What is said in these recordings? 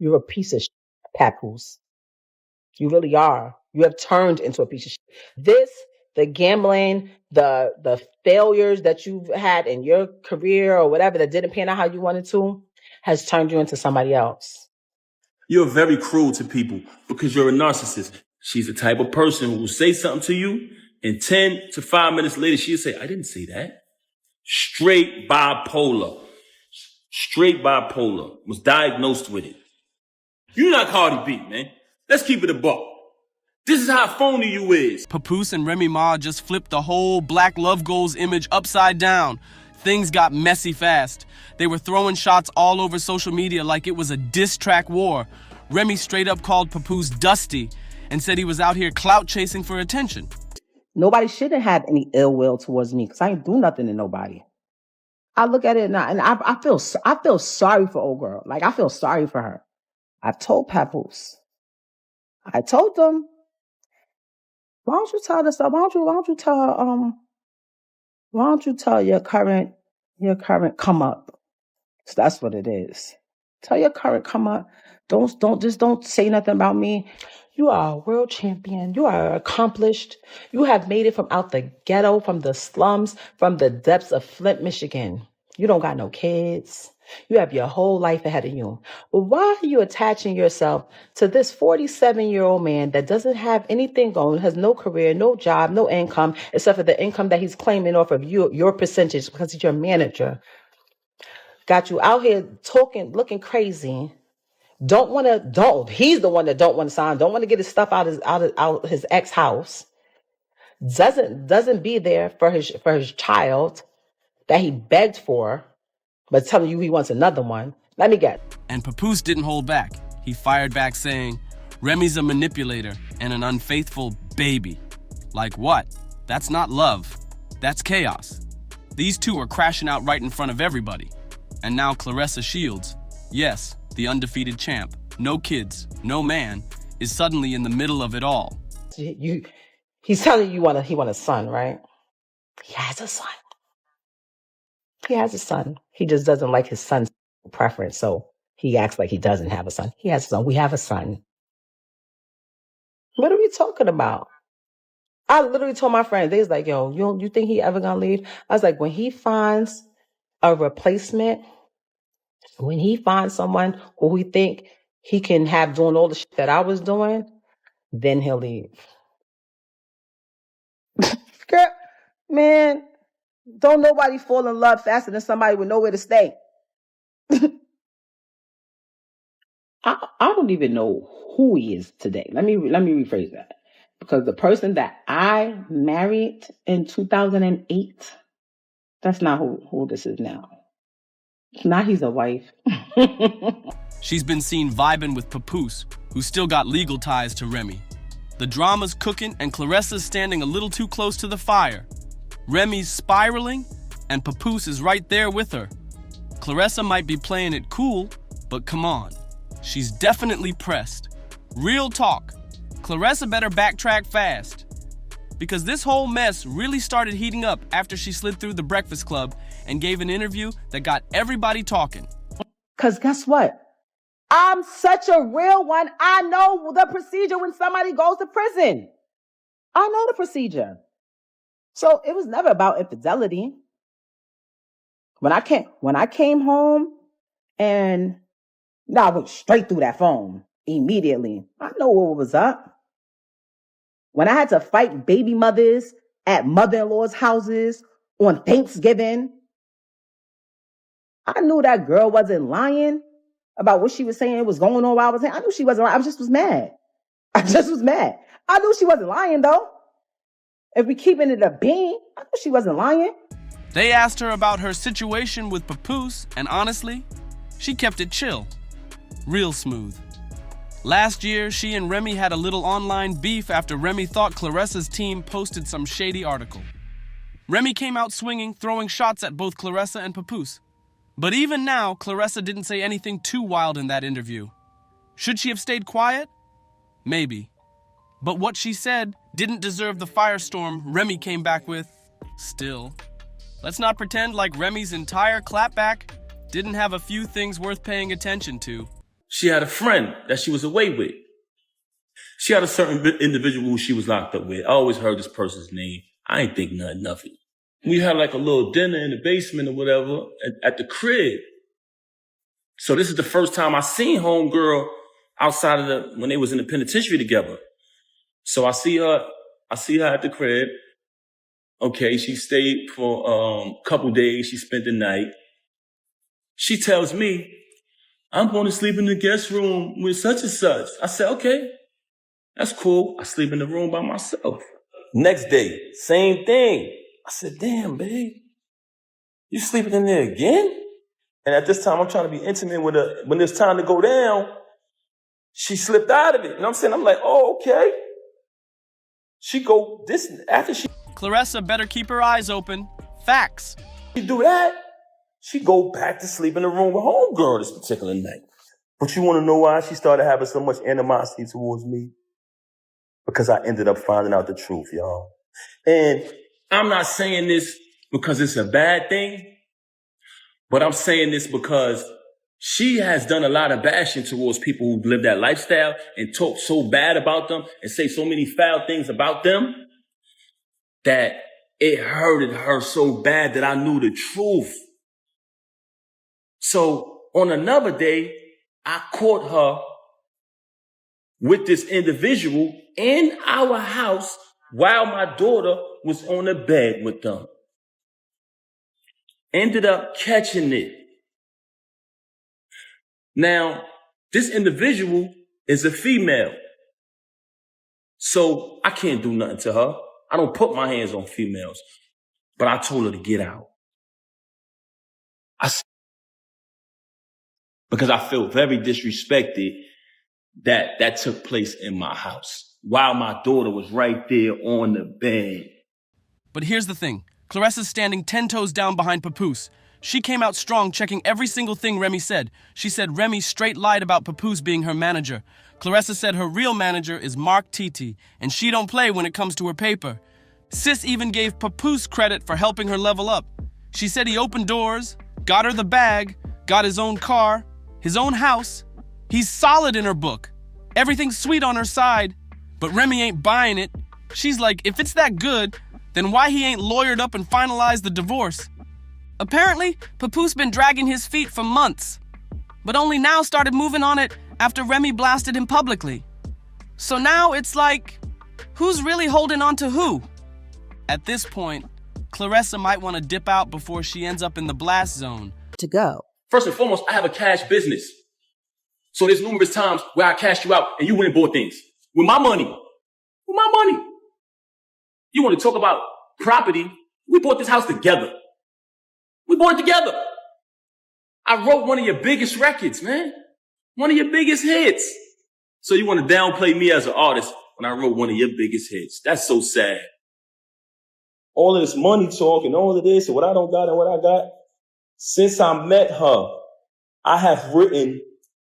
You're a piece of shit, Papoose. You really are. You have turned into a piece of shit. The gambling, the failures that you've had in your career or whatever that didn't pan out how you wanted to, has turned you into somebody else. You're very cruel to people because you're a narcissist. She's the type of person who will say something to you, and 10 to 5 minutes later, she'll say, I didn't say that. Straight bipolar. Was diagnosed with it. You're not Cardi B, man. Let's keep it a buck. This is how phony you is. Papoose and Remy Ma just flipped the whole Black Love Goals image upside down. Things got messy fast. They were throwing shots all over social media like it was a diss track war. Remy straight up called Papoose dusty and said he was out here clout chasing for attention. Nobody shouldn't have any ill will towards me because I ain't do nothing to nobody. I look at it now and I feel sorry for old girl. Like, I feel sorry for her. I've told Papoose. I told them, why don't you tell this? Why don't you tell your current come up? So that's what it is. Tell your current come up. Don't say nothing about me. You are a world champion. You are accomplished. You have made it from out the ghetto, from the slums, from the depths of Flint, Michigan. You don't got no kids. You have your whole life ahead of you. But why are you attaching yourself to this 47-year-old man that doesn't have anything going, has no career, no job, no income, except for the income that he's claiming off of your percentage because he's your manager? Got you out here talking, looking crazy. He's the one that don't want to sign, don't want to get his stuff out his ex house. Doesn't be there for his child that he begged for, but telling you he wants another one. Let me get. And Papoose didn't hold back. He fired back saying, Remy's a manipulator and an unfaithful baby. Like what? That's not love. That's chaos. These two are crashing out right in front of everybody. And now Clarissa Shields, yes, the undefeated champ, no kids, no man, is suddenly in the middle of it all. He's telling you he want a son, right? He has a son. He has a son. He just doesn't like his son's preference, so he acts like he doesn't have a son. He has a son. We have a son. What are we talking about? I literally told my friends, they was like, yo, you think he ever gonna leave? I was like, when he finds a replacement, when he finds someone who we think he can have doing all the shit that I was doing, then he'll leave. Girl, man, don't nobody fall in love faster than somebody with nowhere to stay. I don't even know who he is today. Let me rephrase that. Because the person that I married in 2008, that's not who this is now. Now he's a wife. She's been seen vibing with Papoose, who still got legal ties to Remy. The drama's cooking and Clarissa's standing a little too close to the fire. Remy's spiraling and Papoose is right there with her. Clarissa might be playing it cool, but come on. She's definitely pressed. Real talk. Clarissa better backtrack fast. Because this whole mess really started heating up after she slid through the Breakfast Club and gave an interview that got everybody talking. Because guess what? I'm such a real one. I know the procedure when somebody goes to prison. I know the procedure. So it was never about infidelity. When I came home and I went straight through that phone immediately. I know what was up. When I had to fight baby mothers at mother-in-law's houses on Thanksgiving, I knew that girl wasn't lying about what she was saying was going on while I was saying. I knew she wasn't lying. I just was mad. I knew she wasn't lying, though. If we keeping it a bean, I knew she wasn't lying. They asked her about her situation with Papoose, and honestly, she kept it chill. Real smooth. Last year, she and Remy had a little online beef after Remy thought Clarissa's team posted some shady article. Remy came out swinging, throwing shots at both Clarissa and Papoose. But even now, Clarissa didn't say anything too wild in that interview. Should she have stayed quiet? Maybe. But what she said didn't deserve the firestorm Remy came back with. Still. Let's not pretend like Remy's entire clapback didn't have a few things worth paying attention to. she had a friend that she was away with. She had a certain individual who she was locked up with. I always heard this person's name. I ain't think nothing of it. We had like a little dinner in the basement or whatever at the crib. So this is the first time I seen homegirl outside of when they was in the penitentiary together. So I see her at the crib. Okay, she stayed for a couple days. She spent the night. She tells me, I'm going to sleep in the guest room with such and such. I said, okay, that's cool. I sleep in the room by myself. Next day, same thing. I said, damn, babe, you sleeping in there again? And at this time, I'm trying to be intimate with her. When it's time to go down, she slipped out of it. You know what I'm saying? I'm like, oh, okay. Clarissa better keep her eyes open. Facts. She do that, she go back to sleep in the room with homegirl this particular night. But you want to know why she started having so much animosity towards me? Because I ended up finding out the truth, y'all. And I'm not saying this because it's a bad thing, but I'm saying this because she has done a lot of bashing towards people who live that lifestyle and talk so bad about them and say so many foul things about them that it hurted her so bad that I knew the truth. So on another day, I caught her with this individual in our house while my daughter was on the bed with them. Ended up catching it. Now, this individual is a female. So I can't do nothing to her. I don't put my hands on females. But I told her to get out. Because I feel very disrespected that took place in my house while my daughter was right there on the bed. But here's the thing. Clarissa's standing 10 toes down behind Papoose. She came out strong, checking every single thing Remy said. She said Remy straight lied about Papoose being her manager. Clarissa said her real manager is Mark Titi, and she don't play when it comes to her paper. Sis even gave Papoose credit for helping her level up. She said he opened doors, got her the bag, got his own car, his own house. He's solid in her book. Everything's sweet on her side, but Remy ain't buying it. She's like, if it's that good, then why he ain't lawyered up and finalized the divorce? Apparently, Papoose been dragging his feet for months, but only now started moving on it after Remy blasted him publicly. So now it's like, who's really holding on to who? At this point, Clarissa might want to dip out before she ends up in the blast zone. To go. First and foremost, I have a cash business. So there's numerous times where I cashed you out and you went and bought things. With my money. With my money. You want to talk about property? We bought this house together. We bought it together. I wrote one of your biggest records, man. One of your biggest hits. So you want to downplay me as an artist when I wrote one of your biggest hits. That's so sad. All of this money talk and all of this and what I don't got and what I got. Since I met her, I have written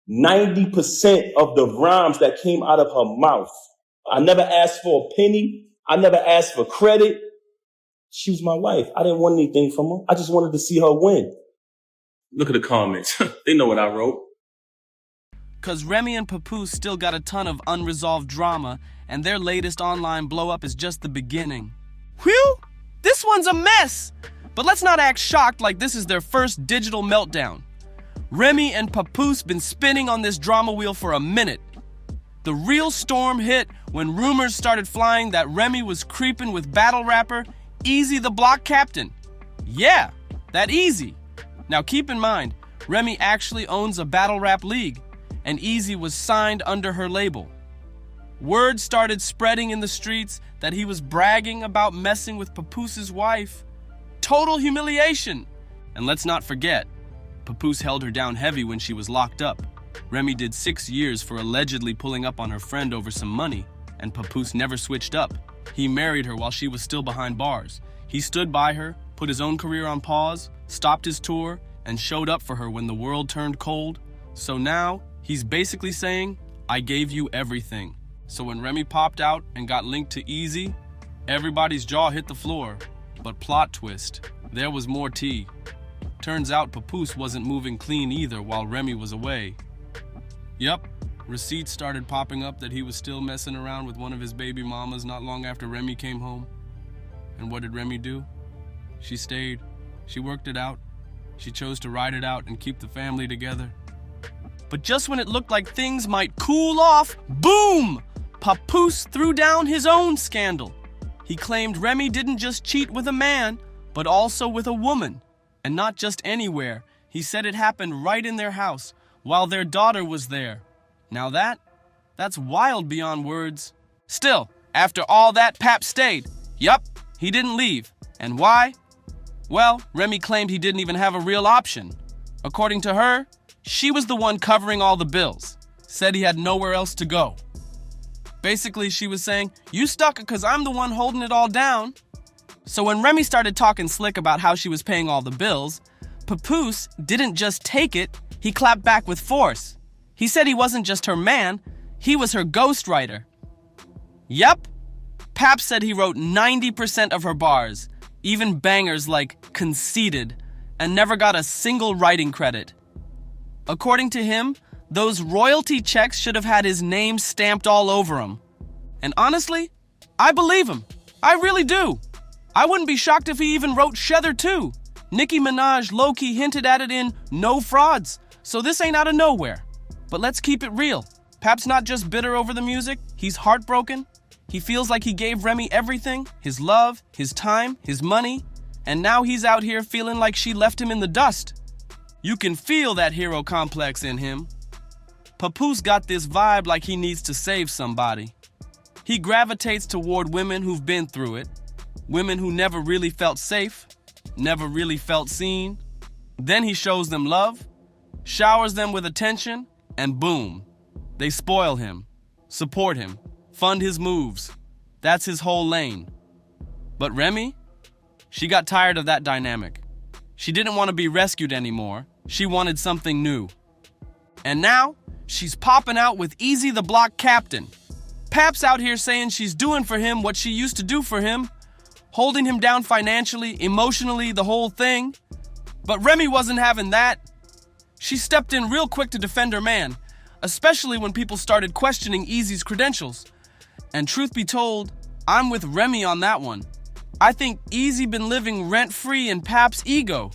90% of the rhymes that came out of her mouth. I never asked for a penny. I never asked for credit. She was my wife. I didn't want anything from her. I just wanted to see her win. Look at the comments. They know what I wrote. Cause Remy and Papoose still got a ton of unresolved drama, and their latest online blow-up is just the beginning. Whew! This one's a mess! But let's not act shocked like this is their first digital meltdown. Remy and Papoose been spinning on this drama wheel for a minute. The real storm hit when rumors started flying that Remy was creeping with battle rapper Eazy The Block Captain. Yeah, that Eazy. Now keep in mind, Remy actually owns a battle rap league, and Eazy was signed under her label. Word started spreading in the streets that he was bragging about messing with Papoose's wife. Total humiliation. And let's not forget, Papoose held her down heavy when she was locked up. Remy did 6 years for allegedly pulling up on her friend over some money, and Papoose never switched up. He married her while she was still behind bars. He stood by her, put his own career on pause, stopped his tour, and showed up for her when the world turned cold. So now, he's basically saying, I gave you everything. So when Remy popped out and got linked to Eazy, everybody's jaw hit the floor. But plot twist, there was more tea. Turns out Papoose wasn't moving clean either while Remy was away. Yup, receipts started popping up that he was still messing around with one of his baby mamas not long after Remy came home. And what did Remy do? She stayed. She worked it out. She chose to ride it out and keep the family together. But just when it looked like things might cool off, boom! Papoose threw down his own scandal. He claimed Remy didn't just cheat with a man, but also with a woman. And not just anywhere. He said it happened right in their house, while their daughter was there. Now that's wild beyond words. Still, after all that, Pap stayed. Yup, he didn't leave. And why? Well, Remy claimed he didn't even have a real option. According to her, she was the one covering all the bills. Said he had nowhere else to go. Basically, she was saying, you stuck because I'm the one holding it all down. So when Remy started talking slick about how she was paying all the bills, Papoose didn't just take it, he clapped back with force. He said he wasn't just her man, he was her ghostwriter. Yep, Pap said he wrote 90% of her bars, even bangers like conceited, and never got a single writing credit. According to him, those royalty checks should have had his name stamped all over them. And honestly, I believe him. I really do. I wouldn't be shocked if he even wrote Shether too. Nicki Minaj low-key hinted at it in No Frauds, so this ain't out of nowhere. But let's keep it real. Pap's not just bitter over the music, he's heartbroken. He feels like he gave Remy everything, his love, his time, his money, and now he's out here feeling like she left him in the dust. You can feel that hero complex in him. Papoose got this vibe like he needs to save somebody. He gravitates toward women who've been through it, women who never really felt safe, never really felt seen. Then he shows them love, showers them with attention, and boom, they spoil him, support him, fund his moves. That's his whole lane. But Remy, she got tired of that dynamic. She didn't want to be rescued anymore. She wanted something new. And now, she's popping out with Eazy The Block Captain. Pap's out here saying she's doing for him what she used to do for him, holding him down financially, emotionally, the whole thing. But Remy wasn't having that. She stepped in real quick to defend her man, especially when people started questioning Eazy's credentials. And truth be told, I'm with Remy on that one. I think Eazy been living rent-free in Pap's ego.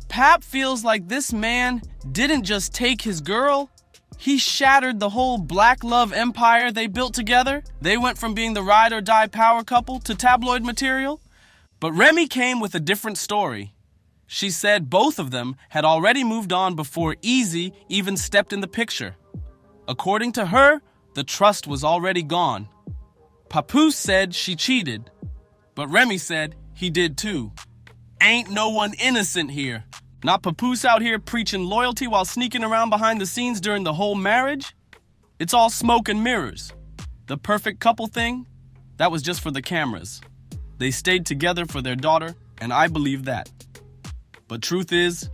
Pap feels like this man didn't just take his girl, he shattered the whole black love empire they built together. They went from being the ride or die power couple to tabloid material. But Remy came with a different story. She said both of them had already moved on before Eazy even stepped in the picture. According to her, the trust was already gone. Papoose said she cheated, but Remy said he did too. Ain't no one innocent here. Not Papoose out here preaching loyalty while sneaking around behind the scenes during the whole marriage. It's all smoke and mirrors. The perfect couple thing, that was just for the cameras. They stayed together for their daughter, and I believe that. But truth is,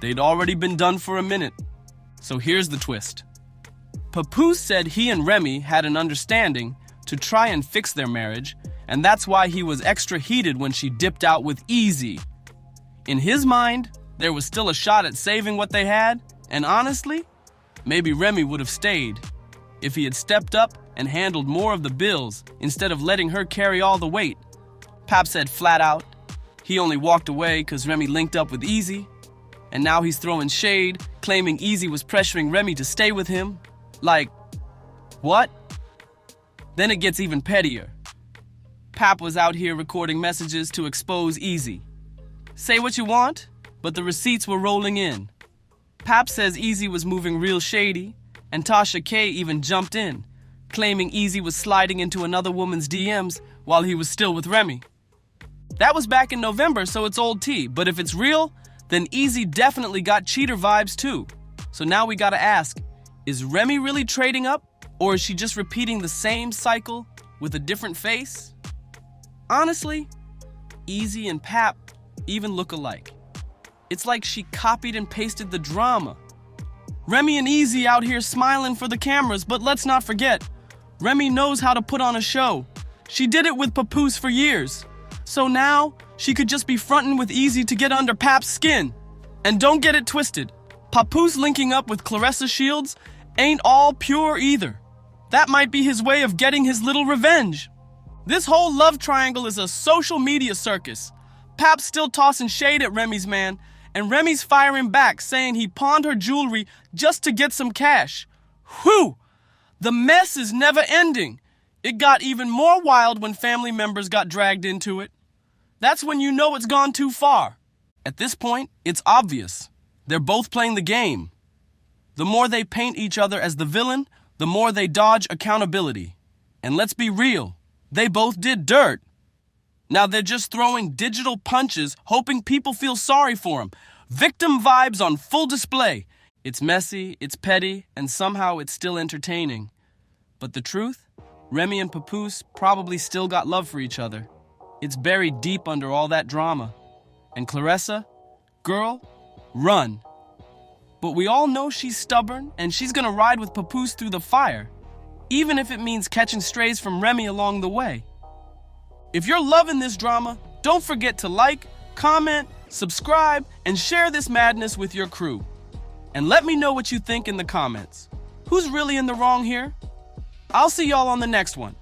they'd already been done for a minute. So here's the twist. Papoose said he and Remy had an understanding to try and fix their marriage, and that's why he was extra heated when she dipped out with Eazy. In his mind, there was still a shot at saving what they had, and honestly, maybe Remy would have stayed if he had stepped up and handled more of the bills instead of letting her carry all the weight. Pap said flat out, he only walked away because Remy linked up with Eazy, and now he's throwing shade, claiming Eazy was pressuring Remy to stay with him. Like, what? Then it gets even pettier. Pap was out here recording messages to expose Eazy. Say what you want, but the receipts were rolling in. Pap says Eazy was moving real shady, and Tasha K even jumped in, claiming Eazy was sliding into another woman's DMs while he was still with Remy. That was back in November, so it's old tea, but if it's real, then Eazy definitely got cheater vibes too. So now we gotta ask, is Remy really trading up, or is she just repeating the same cycle with a different face? Honestly, Eazy and Pap even look alike. It's like she copied and pasted the drama. Remy and Eazy out here smiling for the cameras, but let's not forget, Remy knows how to put on a show. She did it with Papoose for years. So now, she could just be fronting with Eazy to get under Pap's skin. And don't get it twisted, Papoose linking up with Clarissa Shields ain't all pure either. That might be his way of getting his little revenge. This whole love triangle is a social media circus. Pap's still tossing shade at Remy's man, and Remy's firing back, saying he pawned her jewelry just to get some cash. Whew! The mess is never ending. It got even more wild when family members got dragged into it. That's when you know it's gone too far. At this point, it's obvious. They're both playing the game. The more they paint each other as the villain, the more they dodge accountability. And let's be real, they both did dirt. Now they're just throwing digital punches, hoping people feel sorry for them. Victim vibes on full display. It's messy, it's petty, and somehow it's still entertaining. But the truth? Remy and Papoose probably still got love for each other. It's buried deep under all that drama. And Clarissa? Girl, run. But we all know she's stubborn, and she's gonna ride with Papoose through the fire, even if it means catching strays from Remy along the way. If you're loving this drama, don't forget to like, comment, subscribe, and share this madness with your crew. And let me know what you think in the comments. Who's really in the wrong here? I'll see y'all on the next one.